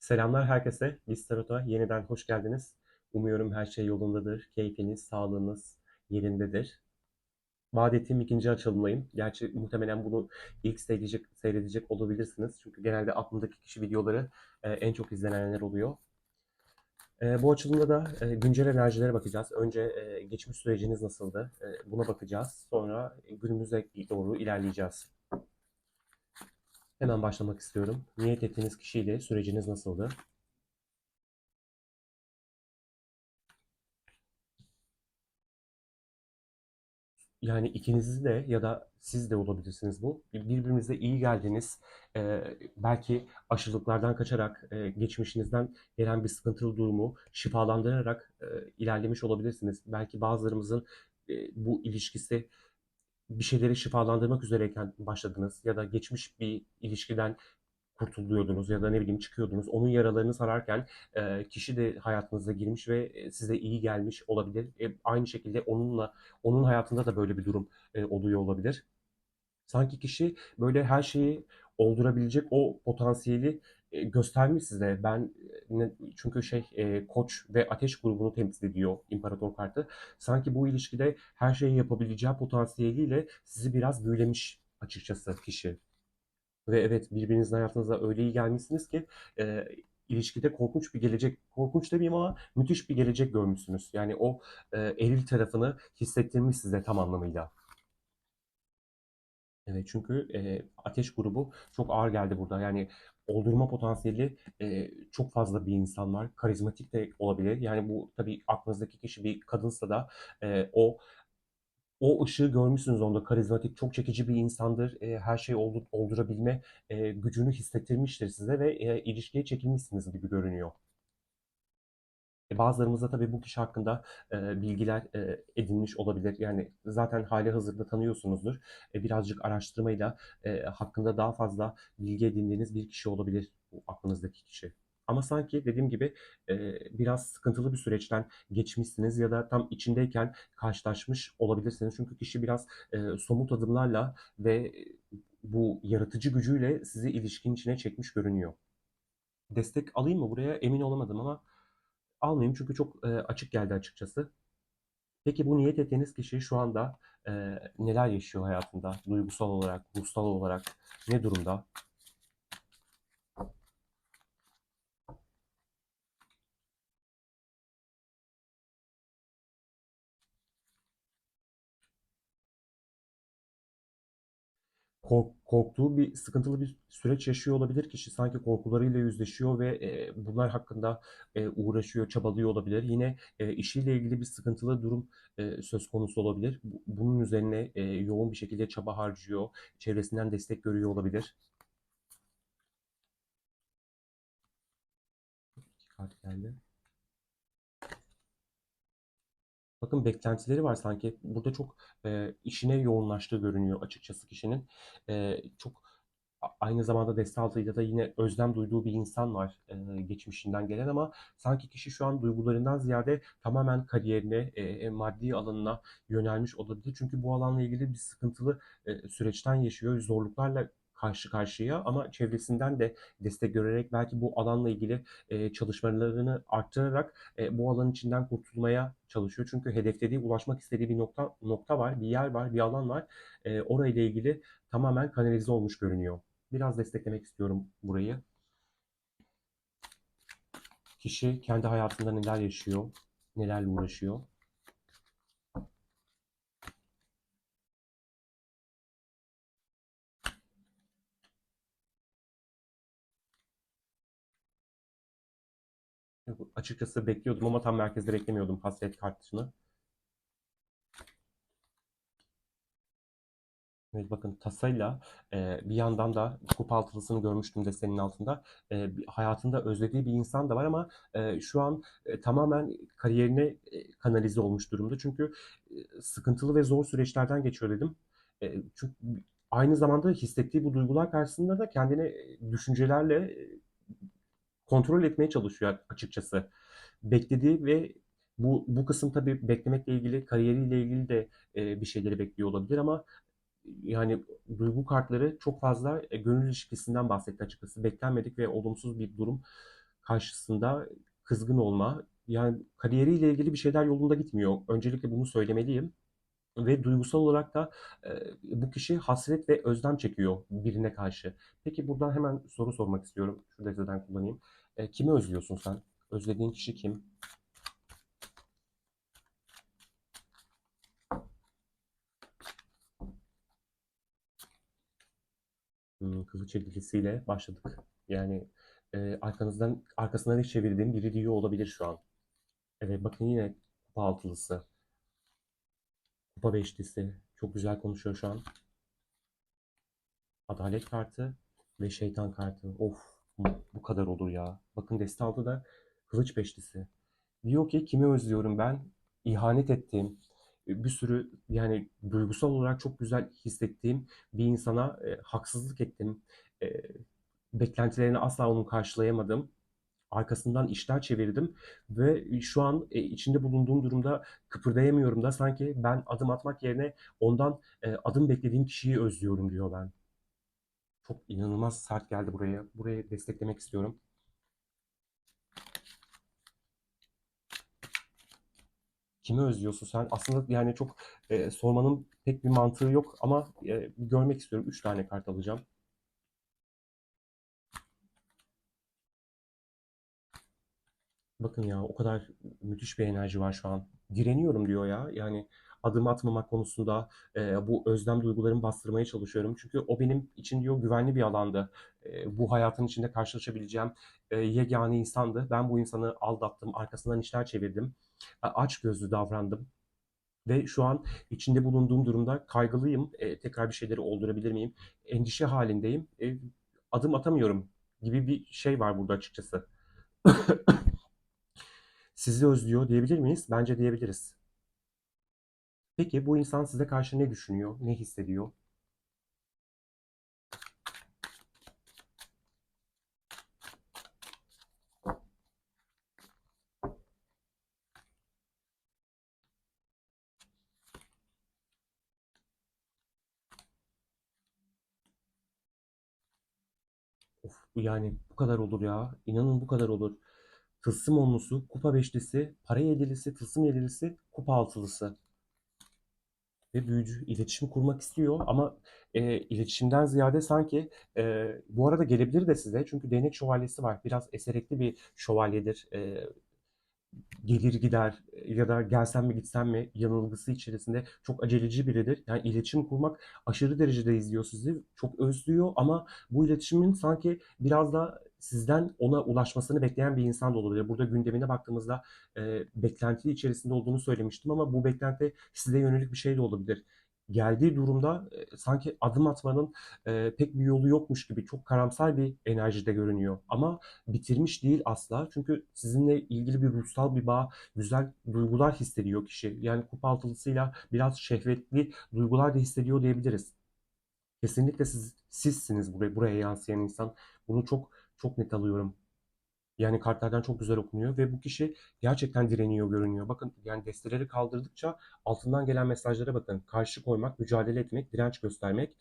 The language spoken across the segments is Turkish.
Selamlar herkese. Biz Tarot'a yeniden hoş geldiniz. Umuyorum her şey yolundadır. Keyfiniz, sağlığınız yerindedir. Vaat ettiğim ikinci açılımdayım. Gerçi muhtemelen bunu ilk seyredecek olabilirsiniz. Çünkü genelde aklımdaki kişi videoları en çok izlenenler oluyor. Bu açılımda da güncel enerjilere bakacağız. Önce geçmiş süreciniz nasıldı? Buna bakacağız. Sonra günümüze doğru ilerleyeceğiz. Hemen başlamak istiyorum. Niyet ettiğiniz kişiyle süreciniz nasıldı? Yani ikinizi de ya da siz de olabilirsiniz bu. Birbirinize iyi geldiniz. Belki aşılıklardan kaçarak, geçmişinizden gelen bir sıkıntılı durumu şifalandırarak ilerlemiş olabilirsiniz. Belki bazılarımızın bu ilişkisi bir şeyleri şifalandırmak üzereyken başladınız ya da geçmiş bir ilişkiden kurtuluyordunuz ya da ne bileyim çıkıyordunuz. Onun yaralarını sararken kişi de hayatınıza girmiş ve size iyi gelmiş olabilir. Aynı şekilde onun hayatında da böyle bir durum oluyor olabilir. Sanki kişi böyle her şeyi oldurabilecek o potansiyeli göstermiş size. Çünkü Koç ve Ateş grubunu temsil ediyor İmparator kartı. Sanki bu ilişkide her şeyi yapabileceği potansiyeliyle sizi biraz büyülemiş açıkçası kişi. Ve evet, birbirinizin hayatınıza öyle iyi gelmişsiniz ki e, ilişkide korkunç bir gelecek, korkunç demeyeyim ama müthiş bir gelecek görmüşsünüz. Yani o eril tarafını hissettirmiş size tam anlamıyla. Evet, çünkü ateş grubu çok ağır geldi burada. Yani oldurma potansiyeli çok fazla bir insan var. Karizmatik de olabilir. Yani bu tabii aklınızdaki kişi bir kadınsa da o ışığı görmüşsünüz onda. Karizmatik, çok çekici bir insandır. Her şeyi oldurabilme gücünü hissettirmiştir size ve ilişkiye çekilmişsiniz gibi görünüyor. Bazılarımız da tabii bu kişi hakkında bilgiler edinmiş olabilir. Yani zaten hali hazırda tanıyorsunuzdur. Birazcık araştırmayla hakkında daha fazla bilgi edindiğiniz bir kişi olabilir bu aklınızdaki kişi. Ama sanki dediğim gibi biraz sıkıntılı bir süreçten geçmişsiniz ya da tam içindeyken karşılaşmış olabilirsiniz. Çünkü kişi biraz somut adımlarla ve bu yaratıcı gücüyle sizi ilişkinin içine çekmiş görünüyor. Destek alayım mı buraya? Emin olamadım ama almayayım çünkü çok açık geldi açıkçası. Peki bu niyet ettiğiniz kişi şu anda neler yaşıyor hayatında? Duygusal olarak, ruhsal olarak ne durumda? Korktuğu bir sıkıntılı bir süreç yaşıyor olabilir kişi. Sanki korkularıyla yüzleşiyor ve bunlar hakkında uğraşıyor, çabalıyor olabilir. Yine işiyle ilgili bir sıkıntılı durum söz konusu olabilir. Bunun üzerine yoğun bir şekilde çaba harcıyor, çevresinden destek görüyor olabilir. İki kart geldi. Bakın beklentileri var sanki. Burada çok işine yoğunlaştığı görünüyor açıkçası kişinin. Çok aynı zamanda destaltıyla da yine özlem duyduğu bir insan var geçmişinden gelen ama sanki kişi şu an duygularından ziyade tamamen kariyerine, maddi alanına yönelmiş olabilir. Çünkü bu alanla ilgili bir sıkıntılı süreçten yaşıyor, zorluklarla karşı karşıya ama çevresinden de destek görerek belki bu alanla ilgili çalışmalarını arttırarak bu alanın içinden kurtulmaya çalışıyor. Çünkü hedeflediği, ulaşmak istediği bir nokta var, bir yer var, bir alan var. Orayla ilgili tamamen kanalize olmuş görünüyor. Biraz desteklemek istiyorum burayı. Kişi kendi hayatında neler yaşıyor, nelerle uğraşıyor. Açıkçası bekliyordum ama tam merkezde beklemiyordum hasret kartını. Evet, bakın tasayla bir yandan da kupa altılısını görmüştüm desenin altında. Hayatında özlediği bir insan da var ama şu an tamamen kariyerine kanalize olmuş durumda. Çünkü sıkıntılı ve zor süreçlerden geçiyor dedim. Çünkü aynı zamanda hissettiği bu duygular karşısında da kendini düşüncelerle kontrol etmeye çalışıyor açıkçası. Beklediği ve bu kısım tabii beklemekle ilgili, kariyeriyle ilgili de bir şeyleri bekliyor olabilir ama yani duygu kartları çok fazla gönül ilişkisinden bahsetti açıkçası. Beklenmedik ve olumsuz bir durum karşısında kızgın olma, yani kariyeriyle ilgili bir şeyler yolunda gitmiyor. Öncelikle bunu söylemeliyim. Ve duygusal olarak da bu kişi hasret ve özlem çekiyor birine karşı. Peki buradan hemen soru sormak istiyorum. Şu detaydan kullanayım. Kimi özlüyorsun sen? Özlediğin kişi kim? Kılıç yedilisiyle başladık. Yani arkasından iş çevirdiğim biri diyor olabilir şu an. Evet, bakın yine kupa altılısı, kupa beşlisi. Çok güzel konuşuyor şu an. Adalet kartı ve şeytan kartı. Of, bu kadar olur ya. Bakın deste altı da kılıç beşlisi. Diyor ki kimi özlüyorum ben? İhanet ettiğim, bir sürü yani duygusal olarak çok güzel hissettiğim bir insana haksızlık ettim. E, Beklentilerini asla onun karşılayamadım. Arkasından işler çevirdim ve şu an içinde bulunduğum durumda kıpırdayamıyorum da sanki ben adım atmak yerine ondan adım beklediğim kişiyi özlüyorum diyor ben. Çok inanılmaz sert geldi buraya. Burayı desteklemek istiyorum. Kimi özlüyorsun sen? Aslında yani çok sormanın pek bir mantığı yok ama görmek istiyorum. 3 tane kart alacağım. Bakın ya, o kadar müthiş bir enerji var şu an. Direniyorum diyor ya. Yani adım atmamak konusunda bu özlem duygularımı bastırmaya çalışıyorum. Çünkü o benim için diyor güvenli bir alandı. Bu hayatın içinde karşılaşabileceğim yegane insandı. Ben bu insanı aldattım, arkasından işler çevirdim. Açgözlü davrandım. Ve şu an içinde bulunduğum durumda kaygılıyım. Tekrar bir şeyleri oldurabilir miyim? Endişe halindeyim. Adım atamıyorum gibi bir şey var burada açıkçası. Sizi özlüyor diyebilir miyiz? Bence diyebiliriz. Peki bu insan size karşı ne düşünüyor, ne hissediyor? Of, yani bu kadar olur ya. İnanın bu kadar olur. Tılsım onlusu, kupa beşlisi, para yedilisi, tılsım yedilisi, kupa altılısı. Ve büyücü iletişim kurmak istiyor ama iletişimden ziyade sanki bu arada gelebilir de size çünkü değnek şövalyesi var. Biraz eserekli bir şövalyedir. Gelir gider ya da gelsem mi gitsem mi yanılgısı içerisinde çok aceleci biridir. Yani iletişim kurmak aşırı derecede izliyor sizi. Çok özlüyor ama bu iletişimin sanki biraz da sizden ona ulaşmasını bekleyen bir insan da olabilir. Burada gündemine baktığımızda beklenti içerisinde olduğunu söylemiştim ama bu beklenti size yönelik bir şey de olabilir. Geldiği durumda sanki adım atmanın pek bir yolu yokmuş gibi çok karamsar bir enerjide görünüyor. Ama bitirmiş değil asla. Çünkü sizinle ilgili bir ruhsal bir bağ, güzel duygular hissediyor kişi. Yani kupa altılısıyla biraz şehvetli duygular da hissediyor diyebiliriz. Kesinlikle sizsiniz buraya yansıyan insan. Bunu çok çok net alıyorum. Yani kartlardan çok güzel okunuyor ve bu kişi gerçekten direniyor görünüyor. Bakın yani desteleri kaldırdıkça altından gelen mesajlara bakın. Karşı koymak, mücadele etmek, direnç göstermek,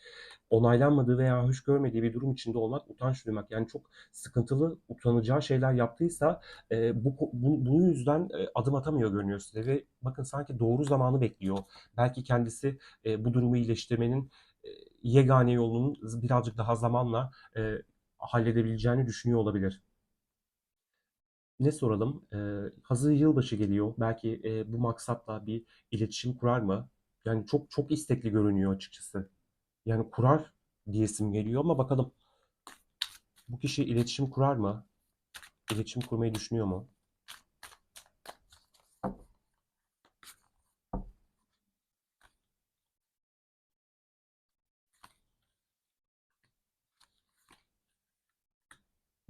onaylanmadığı veya hoş görmediği bir durum içinde olmak, utanç duymak. Yani çok sıkıntılı, utanacağı şeyler yaptıysa bunun yüzden adım atamıyor görünüyor size ve bakın sanki doğru zamanı bekliyor. Belki kendisi bu durumu iyileştirmenin e, yegane yolunun birazcık daha zamanla halledebileceğini düşünüyor olabilir. Ne soralım? Hazır yılbaşı geliyor. Belki bu maksatla bir iletişim kurar mı? Yani çok çok istekli görünüyor açıkçası. Yani kurar diyesim geliyor ama bakalım bu kişi iletişim kurar mı? İletişim kurmayı düşünüyor mu?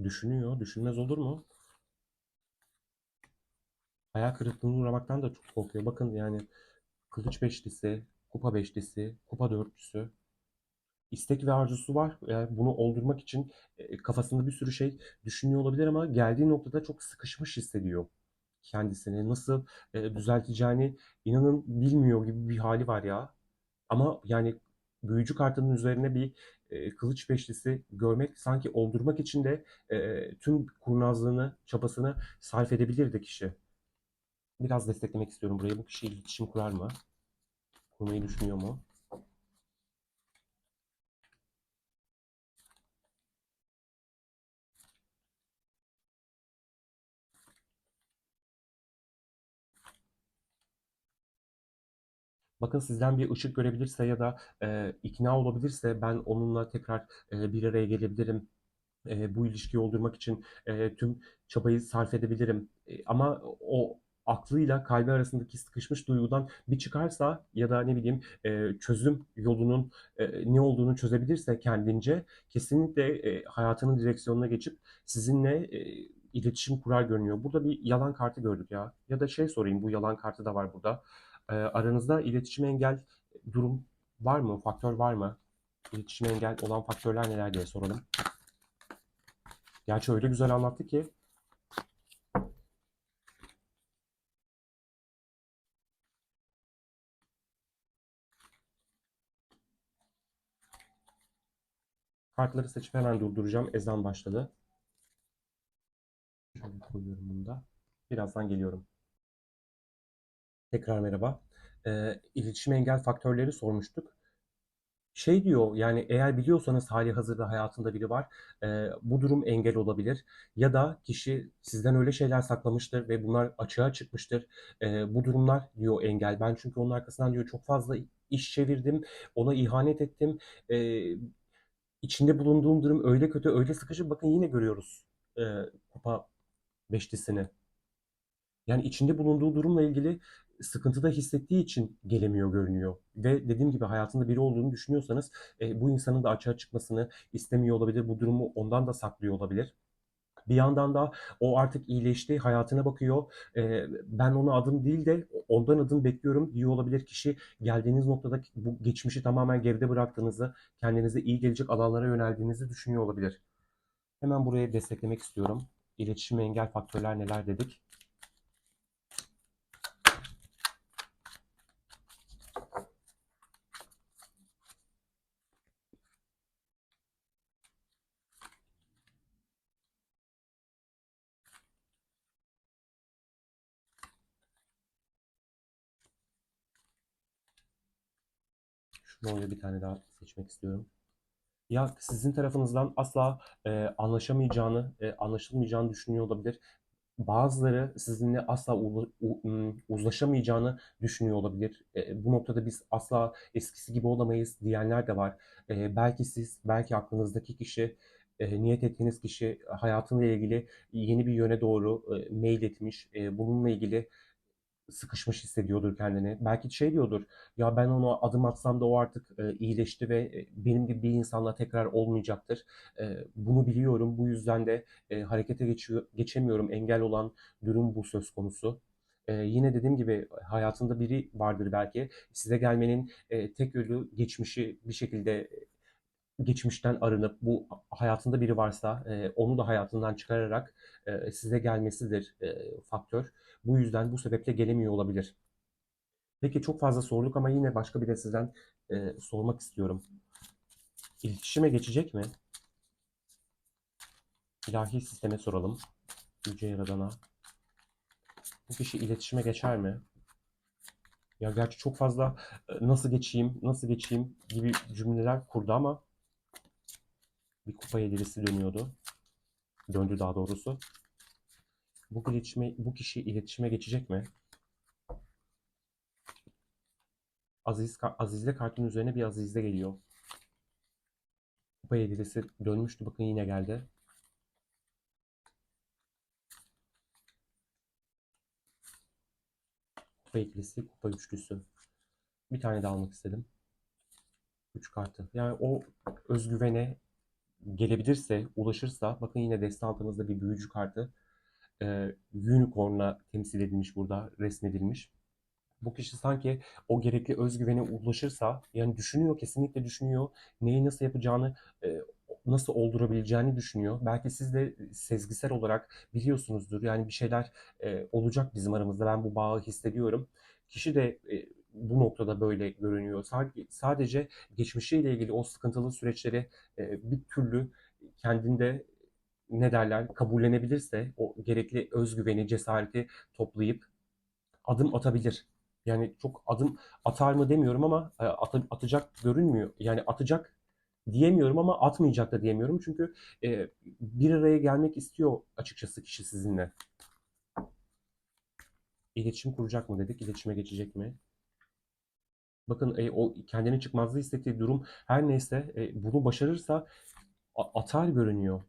Düşünüyor. Düşünmez olur mu? Hayal kırıklığına uğramaktan da çok korkuyor. Bakın yani kılıç beşlisi, kupa beşlisi, kupa dörtlüsü. İstek ve arzusu var. Yani bunu oldurmak için kafasında bir sürü şey düşünüyor olabilir ama geldiği noktada çok sıkışmış hissediyor kendisini. Nasıl düzelteceğini inanın bilmiyor gibi bir hali var ya. Ama yani büyücü kartının üzerine bir kılıç beşlisi görmek sanki oldurmak için de tüm kurnazlığını, çabasını sarf edebilirdi kişi. Biraz desteklemek istiyorum burayı. Bu kişi iletişim kurar mı? Kurmayı düşünüyor mu? Bakın sizden bir ışık görebilirse ya da ikna olabilirse ben onunla tekrar bir araya gelebilirim. Bu ilişkiyi oldurmak için tüm çabayı sarf edebilirim. Ama o aklıyla kalbi arasındaki sıkışmış duygudan bir çıkarsa ya da ne bileyim çözüm yolunun ne olduğunu çözebilirse kendince kesinlikle hayatının direksiyonuna geçip sizinle iletişim kurar görünüyor. Burada bir yalan kartı gördük ya. Ya da şey sorayım, bu yalan kartı da var burada. Aranızda iletişim engel durum var mı? Faktör var mı? İletişim engel olan faktörler neler diye soralım. Gerçi öyle güzel anlattı ki. Kartları seçip hemen durduracağım. Ezan başladı. Şöyle koyuyorum bunu da. Birazdan geliyorum. Tekrar merhaba. İletişim engel faktörleri sormuştuk. Şey diyor yani eğer biliyorsanız hali hazırda hayatında biri var, bu durum engel olabilir. Ya da kişi sizden öyle şeyler saklamıştır ve bunlar açığa çıkmıştır. Bu durumlar diyor engel. Ben çünkü onun arkasından diyor çok fazla iş çevirdim, ona ihanet ettim. İçinde bulunduğum durum öyle kötü, öyle sıkıcı. Bakın yine görüyoruz kupa beşlisini. Yani içinde bulunduğu durumla ilgili sıkıntıda hissettiği için gelemiyor görünüyor. Ve dediğim gibi hayatında biri olduğunu düşünüyorsanız bu insanın da açığa çıkmasını istemiyor olabilir. Bu durumu ondan da saklıyor olabilir. Bir yandan da o artık iyileşti, hayatına bakıyor. Ben ona adım değil de ondan adım bekliyorum diyor olabilir kişi. Geldiğiniz noktada bu geçmişi tamamen geride bıraktığınızı, kendinize iyi gelecek alanlara yöneldiğinizi düşünüyor olabilir. Hemen buraya desteklemek istiyorum. İletişime engel faktörler neler dedik? Şunu oraya bir tane daha seçmek istiyorum. Ya sizin tarafınızdan asla anlaşamayacağını, anlaşılmayacağını düşünüyor olabilir. Bazıları sizinle asla uzlaşamayacağını düşünüyor olabilir. Bu noktada biz asla eskisi gibi olamayız diyenler de var. Belki siz, belki aklınızdaki kişi, niyet ettiğiniz kişi hayatınla ilgili yeni bir yöne doğru mail etmiş. Bununla ilgili sıkışmış hissediyordur kendini. Belki şey diyordur, ya ben ona adım atsam da o artık iyileşti ve benim gibi bir insanla tekrar olmayacaktır. Bunu biliyorum, bu yüzden de geçemiyorum. Engel olan durum bu söz konusu. Yine dediğim gibi hayatında biri vardır belki. Size gelmenin tek yolu geçmişi bir şekilde geçmişten arınıp bu hayatında biri varsa onu da hayatından çıkararak size gelmesidir faktör. Bu yüzden bu sebeple gelemiyor olabilir. Peki çok fazla sorduk ama yine başka bir de sizden sormak istiyorum. İletişime geçecek mi? İlahi sisteme soralım. Yüce Yaradan'a. Bu kişi iletişime geçer mi? Ya gerçi çok fazla nasıl geçeyim, nasıl geçeyim gibi cümleler kurdu ama bir kupa yedilisi dönüyordu. Döndü daha doğrusu. Bu kişi iletişime geçecek mi? Aziz'le kartın üzerine bir Aziz'de geliyor. Kupa yedilisi dönmüştü. Bakın yine geldi. Kupa ikilisi, kupa üçlüsü. Bir tane daha almak istedim. Üç kartı. Yani o özgüvene gelebilirse, ulaşırsa, bakın yine deste altımızda bir büyücü kartı. Unicorn'la temsil edilmiş burada, resmedilmiş. Bu kişi sanki o gerekli özgüvene ulaşırsa, yani düşünüyor, kesinlikle düşünüyor. Neyi nasıl yapacağını, nasıl oldurabileceğini düşünüyor. Belki siz de sezgisel olarak biliyorsunuzdur. Yani bir şeyler olacak bizim aramızda. Ben bu bağı hissediyorum. Kişi de bu noktada böyle görünüyor. Sadece geçmişiyle ilgili o sıkıntılı süreçleri bir türlü kendinde ne derler kabullenebilirse o gerekli özgüveni, cesareti toplayıp adım atabilir. Yani çok adım atar mı demiyorum ama atacak görünmüyor. Yani atacak diyemiyorum ama atmayacak da diyemiyorum. Çünkü bir araya gelmek istiyor açıkçası kişi sizinle. İletişim kuracak mı dedik, iletişime geçecek mi? Bakın o kendini çıkmazda hissettiği durum her neyse bunu başarırsa atar görünüyor.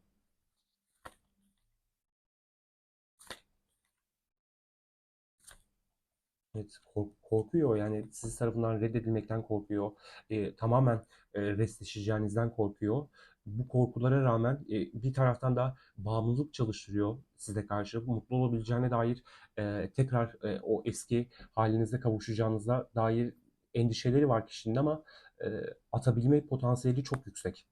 Evet, korkuyor yani siz tarafından reddedilmekten korkuyor. Tamamen restleşeceğinizden korkuyor. Bu korkulara rağmen bir taraftan da bağımlılık çalıştırıyor size karşı. Mutlu olabileceğine dair tekrar o eski halinize kavuşacağınıza dair endişeleri var kişinin ama e, atabilme potansiyeli çok yüksek.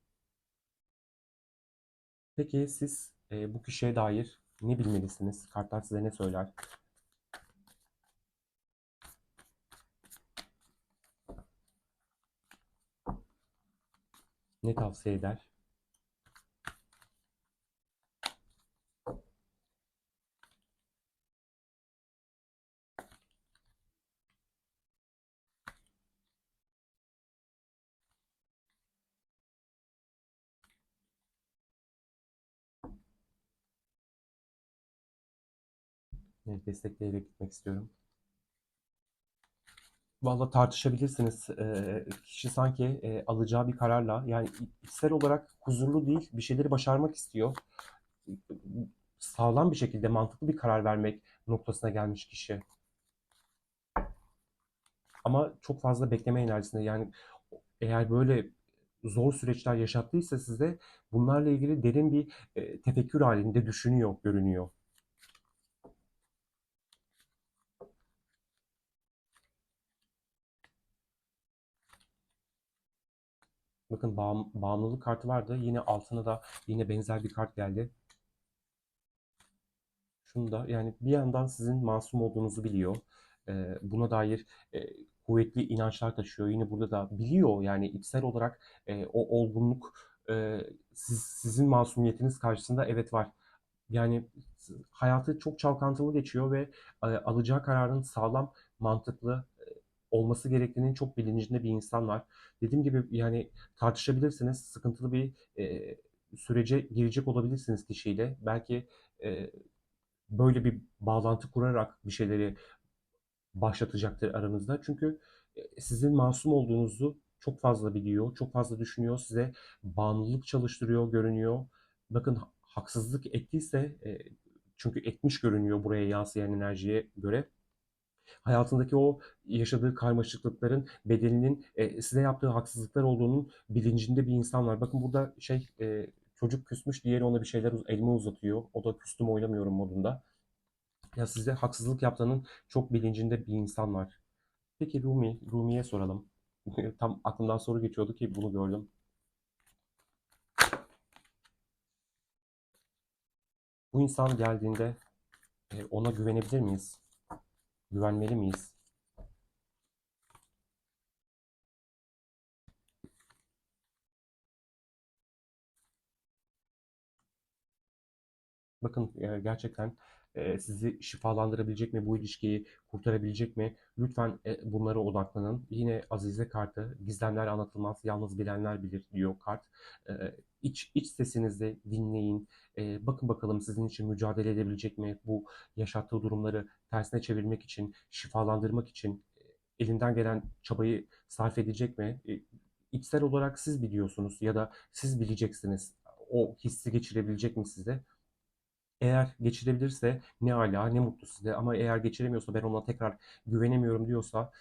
Peki siz bu kişiye dair ne bilmelisiniz? Kartlar size ne söyler? Ne tavsiye eder? Destekleyerek gitmek istiyorum. Valla tartışabilirsiniz. Kişi sanki alacağı bir kararla yani içsel olarak huzurlu değil, bir şeyleri başarmak istiyor. Sağlam bir şekilde mantıklı bir karar vermek noktasına gelmiş kişi. Ama çok fazla bekleme enerjisinde yani eğer böyle zor süreçler yaşattıysa size bunlarla ilgili derin bir tefekkür halinde düşünüyor, görünüyor. Bakın bağımlılık kartı vardı. Yine altına da yine benzer bir kart geldi. Şunu da yani bir yandan sizin masum olduğunuzu biliyor. Buna dair e, kuvvetli inançlar taşıyor. Yine burada da biliyor yani içsel olarak o olgunluk sizin masumiyetiniz karşısında evet var. Yani hayatı çok çalkantılı geçiyor ve alacağı kararın sağlam, mantıklı olması gerektiğinin çok bilincinde bir insan var. Dediğim gibi yani tartışabilirsiniz. Sıkıntılı bir sürece girecek olabilirsiniz kişiyle. Belki e, böyle bir bağlantı kurarak bir şeyleri başlatacaktır aranızda. Çünkü sizin masum olduğunuzu çok fazla biliyor, çok fazla düşünüyor, size bağımlılık çalıştırıyor, görünüyor. Bakın haksızlık ettiyse, çünkü etmiş görünüyor buraya yansıyan enerjiye göre. Hayatındaki o yaşadığı karmaşıklıkların bedelinin size yaptığı haksızlıklar olduğunun bilincinde bir insan var. Bakın burada çocuk küsmüş, diğeri ona bir şeyler elma uzatıyor. O da küstüm oynamıyorum modunda. Ya size haksızlık yaptığının çok bilincinde bir insan var. Peki Rumi'ye soralım. Tam aklımdan soru geçiyordu ki bunu gördüm. Bu insan geldiğinde ona güvenebilir miyiz? Güvenmeli miyiz? Bakın gerçekten sizi şifalandırabilecek mi, bu ilişkiyi kurtarabilecek mi? Lütfen bunlara odaklanın. Yine Azize kartı, gizlemler anlatılmaz, yalnız bilenler bilir diyor kart. İç sesinizi dinleyin. Bakın bakalım sizin için mücadele edebilecek mi? Bu yaşattığı durumları tersine çevirmek için, şifalandırmak için elinden gelen çabayı sarf edecek mi? İçsel olarak siz biliyorsunuz ya da siz bileceksiniz. O hissi geçirebilecek mi size? Eğer geçirebilirse ne âlâ, ne mutlu size ama eğer geçiremiyorsa ben ona tekrar güvenemiyorum diyorsa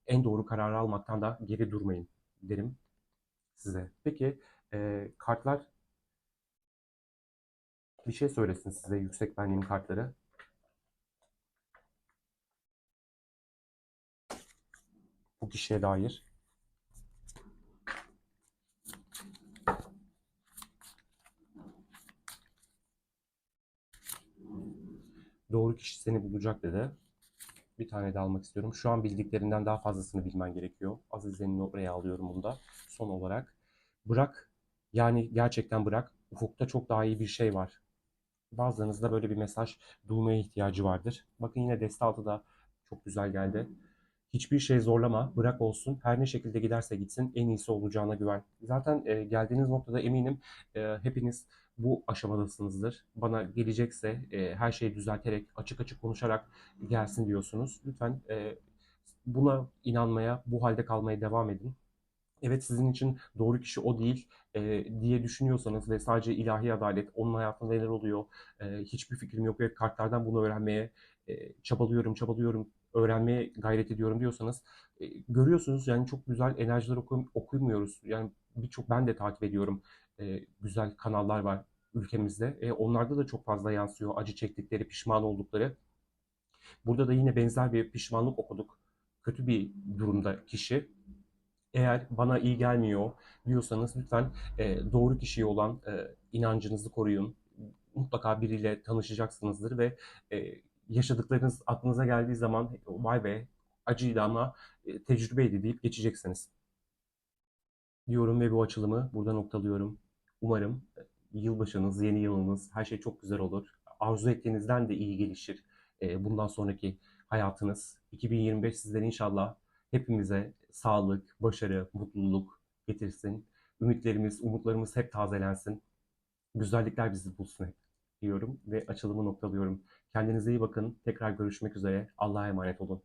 en doğru kararı almaktan da geri durmayın derim size. Peki kartlar bir şey söylesin size yüksek benliğin kartları. Bu kişiye dair. Doğru kişi seni bulacak dedi. Bir tane de almak istiyorum. Şu an bildiklerinden daha fazlasını bilmen gerekiyor. Azize'nin oraya alıyorum bunu da. Son olarak. Bırak. Yani gerçekten bırak. Ufukta çok daha iyi bir şey var. Bazılarınızda böyle bir mesaj duymaya ihtiyacı vardır. Bakın yine deste altı da çok güzel geldi. Hiçbir şey zorlama, bırak olsun. Her ne şekilde giderse gitsin en iyisi olacağına güven. Zaten geldiğiniz noktada eminim hepiniz bu aşamadasınızdır. Bana gelecekse her şeyi düzelterek, açık açık konuşarak gelsin diyorsunuz. Lütfen buna inanmaya, bu halde kalmaya devam edin. Evet, sizin için doğru kişi o değil diye düşünüyorsanız ve sadece ilahi adalet, onun hayatında neler oluyor, hiçbir fikrim yok ve kartlardan bunu öğrenmeye çabalıyorum, öğrenmeye gayret ediyorum diyorsanız görüyorsunuz yani çok güzel enerjiler okumuyoruz. Yani birçok ben de takip ediyorum. Güzel kanallar var ülkemizde. Onlarda da çok fazla yansıyor acı çektikleri, pişman oldukları. Burada da yine benzer bir pişmanlık okuduk. Kötü bir durumda kişi. Eğer bana iyi gelmiyor diyorsanız lütfen doğru kişiye olan inancınızı koruyun. Mutlaka biriyle tanışacaksınızdır ve yaşadıklarınız aklınıza geldiği zaman vay be acıydı ama tecrübeydi deyip geçeceksiniz diyorum ve bu açılımı burada noktalıyorum. Umarım yılbaşınız, yeni yılınız, her şey çok güzel olur. Arzu ettiğinizden de iyi gelişir. Bundan sonraki hayatınız. 2025 sizlere inşallah hepimize sağlık, başarı, mutluluk getirsin. Ümitlerimiz, umutlarımız hep tazelensin. Güzellikler bizi bulsun hep diyorum ve açılımı noktalıyorum. Kendinize iyi bakın. Tekrar görüşmek üzere. Allah'a emanet olun.